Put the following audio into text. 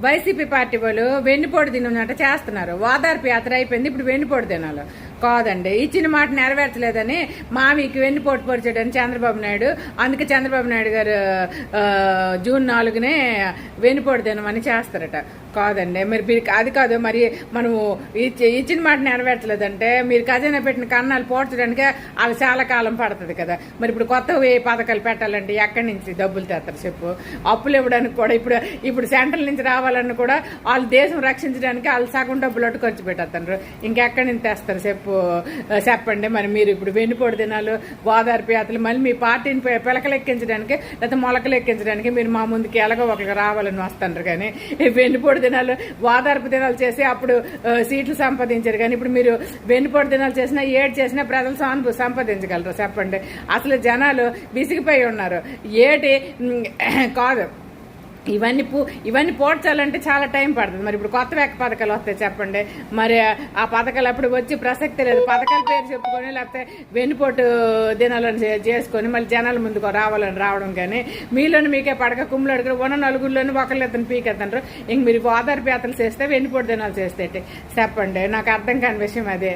YCP party వాళ్ళు వెన్నుపోటు దినమంట చేస్తున్నారు. ఓదార్పు యాత్ర అయిపోయింది, ఇప్పుడు వెన్నుపోటు దినాలు కాదండి. ఇచ్చిన మాట నెరవేర్చలేదని మావికి వెన్నుపోటు పొడిచాడని చంద్రబాబు నాయుడు. అందుకే చంద్రబాబు నాయుడు గారు జూన్ 4నే వెన్నుపోటు దినం అని చేస్తారట. కాదండి, మరి అది కాదు. మరి మనము ఇచ్చిన మాట నెరవేర్చలేదంటే మీరు ఖజానా పెట్టిన కన్నాలు పోడ్చడానికి వాళ్ళు చాలా కాలం పడుతుంది కదా. మరి ఇప్పుడు కొత్త పథకాలు పెట్టాలంటే ఎక్కడి నుంచి డబ్బులు తెస్తారు చెప్పు? అప్పులు ఇవ్వడానికి కూడా ఇప్పుడు సెంట్రల్ నుంచి రావాలని కూడా వాళ్ళు దేశం రక్షించడానికి వాళ్ళు సగం డబ్బులు అటు ఖర్చు పెట్టేస్తారు. ఇంకెక్కడి నుంచి తెస్తారు చెప్పండి. మరి మీరు ఇప్పుడు వెన్నుపోటు దినాలు, గోదావరి యాత్రలు మళ్ళీ మీ పార్టీని పిలకలెక్కించడానికి లేకపోతే మొలకలెక్కించడానికి మీరు మా ముందుకి ఎలాగో ఒకరికి రావాలని వస్తున్నారు. కానీ వెన్నుపోటు దినాలు, ఓదార్పు దినాలు చేసి అప్పుడు సీట్లు సంపాదించారు. కానీ ఇప్పుడు మీరు వెన్నుపోటు దినాలు చేసినా ఏడు చేసినా ప్రజలు సంపాదించగలరు చెప్పండి? అసలు జనాలు విసిగిపోయి ఉన్నారు. ఏటి కాదు, ఇవన్నీ పోడ్చాలంటే చాలా టైం పడుతుంది. మరి ఇప్పుడు కొత్త పథకాలు వస్తాయి చెప్పండి? మరి ఆ పథకాలు అప్పుడు వచ్చి ప్రసక్తి లేదు. పథకాల పేరు చెప్పుకొని లేకపోతే వెన్నుపోటు దినాలను చేసుకొని మళ్ళీ జనాల ముందుకు రావడం. కానీ మీలోని మీకే పడక కుమ్ములు అడుగురు ఉన్న నలుగురిలోని ఒకళ్ళు ఇద్దరు పీకెత్తారు. ఇంక మీరు ఓదార్పు యాత్రలు చేస్తే వెన్నుపోటు దినాలు చేస్తే చెప్పండి? నాకు అర్థం కాని విషయం అదే.